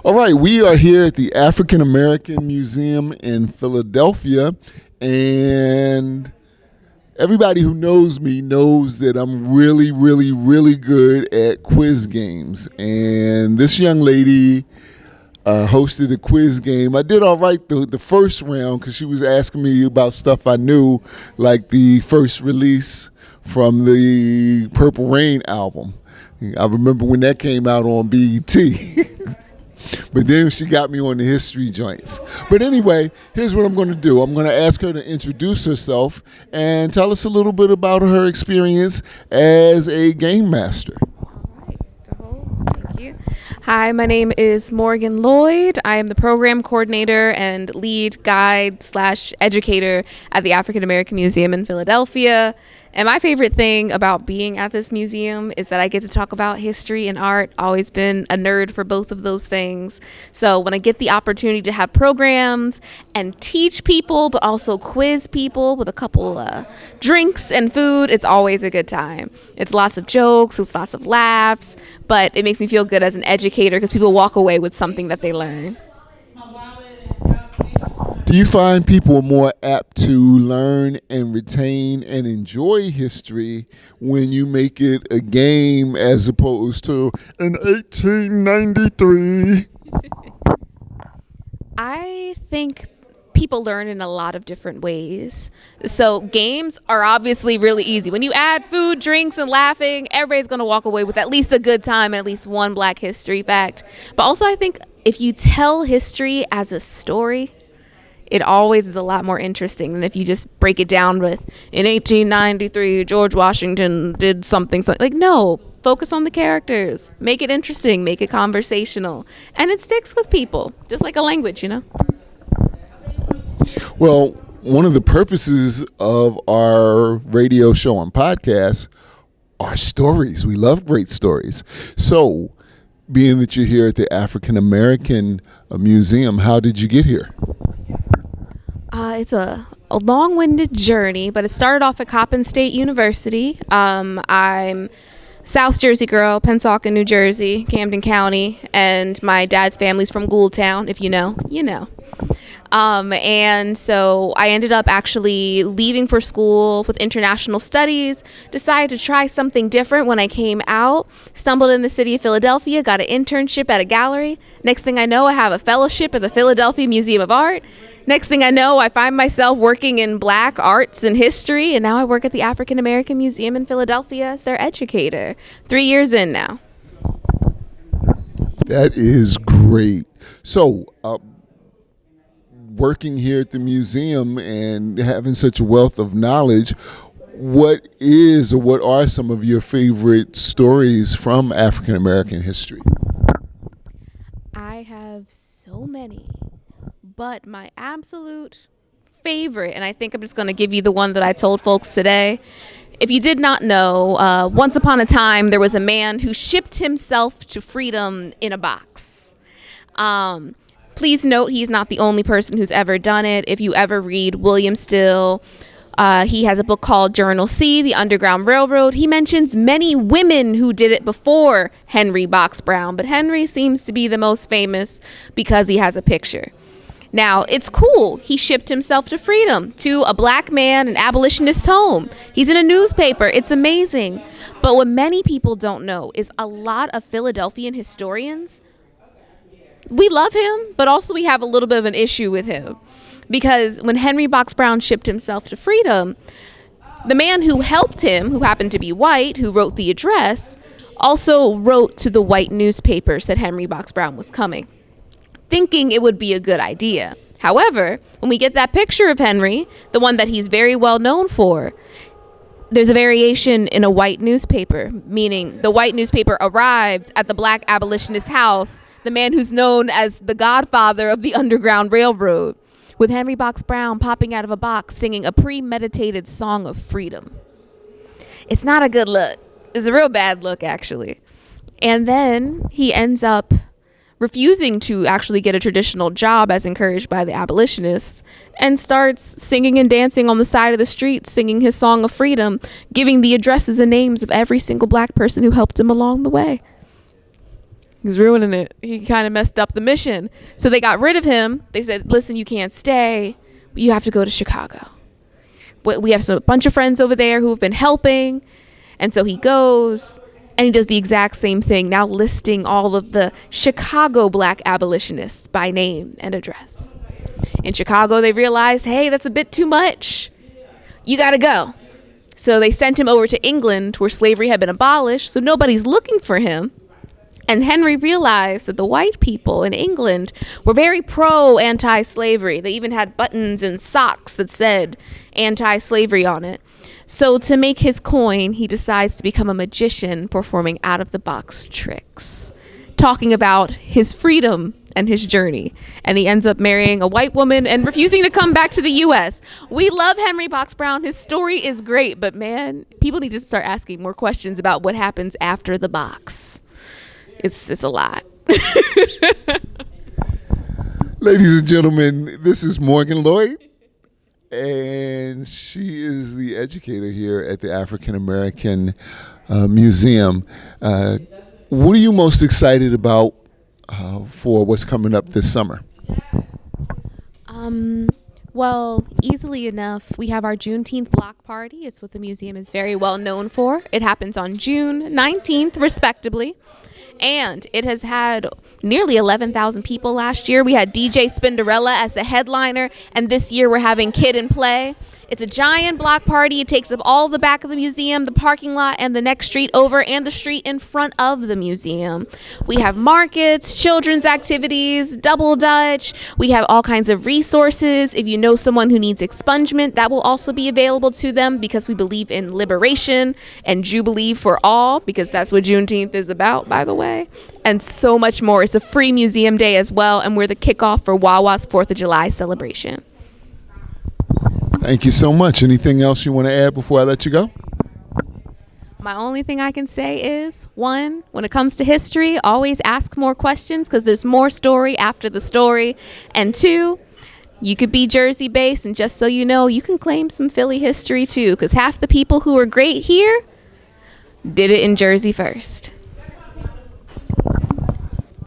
All right, we are here at the African American Museum in Philadelphia, and everybody who knows me knows that I'm really, really, really good at quiz games. And this young lady hosted a quiz game. I did all right the first round because she was asking me about stuff I knew, like the first release from the Purple Rain album. I remember when that came out on BET. But then she got me on the history joints. But anyway, here's what I'm going to do. I'm going to ask her to introduce herself and tell us a little bit about her experience as a game master. Thank you. Hi, my name is Morgan Lloyd. I am the program coordinator and lead guide / educator at the African American Museum in Philadelphia. And my favorite thing about being at this museum is that I get to talk about history and art. Always been a nerd for both of those things. So when I get the opportunity to have programs and teach people, but also quiz people with a couple drinks and food, it's always a good time. It's lots of jokes, it's lots of laughs, but it makes me feel good as an educator because people walk away with something that they learn. Do you find people are more apt to learn and retain and enjoy history when you make it a game as opposed to in 1893? I think people learn in a lot of different ways. So games are obviously really easy. When you add food, drinks, and laughing, everybody's going to walk away with at least a good time and at least one Black history fact. But also I think if you tell history as a story, it always is a lot more interesting than if you just break it down with, in 1893, George Washington did something. Like, no, focus on the characters. Make it interesting. Make it conversational. And it sticks with people, just like a language, you know? Well, one of the purposes of our radio show and podcast are stories. We love great stories. So, being that you're here at the African American Museum, how did you get here? It's a long-winded journey, but it started off at Coppin State University. I'm South Jersey girl, Pennsauken, New Jersey, Camden County, and my dad's family's from Ghoultown. If you know, you know. And so I ended up actually leaving for school with international studies, decided to try something different when I came out, stumbled in the city of Philadelphia, got an internship at a gallery. Next thing I know, I have a fellowship at the Philadelphia Museum of Art. Next thing I know, I find myself working in Black arts and history, and now I work at the African American Museum in Philadelphia as their educator. 3 years in now. That is great. So, working here at the museum and having such a wealth of knowledge, what are some of your favorite stories from African American history? I have so many, but my absolute favorite, and I think I'm just going to give you the one that I told folks today. If you did not know, once upon a time, there was a man who shipped himself to freedom in a box. Please note he's not the only person who's ever done it. If you ever read William Still, he has a book called Journal C, The Underground Railroad. He mentions many women who did it before Henry Box Brown, but Henry seems to be the most famous because he has a picture. Now, it's cool. He shipped himself to freedom, to a Black man, an abolitionist home. He's in a newspaper. It's amazing. But what many people don't know is a lot of Philadelphian historians, we love him, but also we have a little bit of an issue with him. Because when Henry Box Brown shipped himself to freedom, the man who helped him, who happened to be white, who wrote the address, also wrote to the white newspapers that Henry Box Brown was coming, thinking it would be a good idea. However, when we get that picture of Henry, the one that he's very well known for, there's a variation in a white newspaper, meaning the white newspaper arrived at the Black abolitionist house, the man who's known as the godfather of the Underground Railroad, with Henry Box Brown popping out of a box singing a premeditated song of freedom. It's not a good look. It's a real bad look, actually. And then he ends up refusing to actually get a traditional job as encouraged by the abolitionists, and starts singing and dancing on the side of the street, singing his song of freedom, giving the addresses and names of every single Black person who helped him along the way. He's ruining it. He kind of messed up the mission. So they got rid of him. They said, listen, you can't stay. You have to go to Chicago. We have a bunch of friends over there who have been helping. And so he goes and he does the exact same thing, now listing all of the Chicago black abolitionists by name and address. In Chicago, they realized, hey, that's a bit too much. You got to go. So they sent him over to England where slavery had been abolished. So nobody's looking for him. And Henry realized that the white people in England were very pro-anti-slavery. They even had buttons and socks that said anti-slavery on it. So to make his coin, he decides to become a magician performing out-of-the-box tricks, talking about his freedom and his journey. And he ends up marrying a white woman and refusing to come back to the U.S. We love Henry Box Brown. His story is great, but man, people need to start asking more questions about what happens after the box. It's a lot. Ladies and gentlemen, this is Morgan Lloyd, and she is the educator here at the African American Museum. What are you most excited about for what's coming up this summer? Well, easily enough, we have our Juneteenth block party. It's what the museum is very well known for. It happens on June 19th, respectively. And it has had nearly 11,000 people last year. We had DJ Spinderella as the headliner, and this year we're having Kid and Play. It's a giant block party. It takes up all the back of the museum, the parking lot, and the next street over, and the street in front of the museum. We have markets, children's activities, double dutch. We have all kinds of resources. If you know someone who needs expungement, that will also be available to them because we believe in liberation and jubilee for all, because that's what Juneteenth is about, by the way, and so much more. It's a free museum day as well, and we're the kickoff for Wawa's 4th of July celebration. Thank you so much. Anything else you want to add before I let you go? My only thing I can say is, one, when it comes to history, always ask more questions because there's more story after the story. And two, you could be Jersey based, and just so you know, you can claim some Philly history too, because half the people who are great here did it in Jersey first.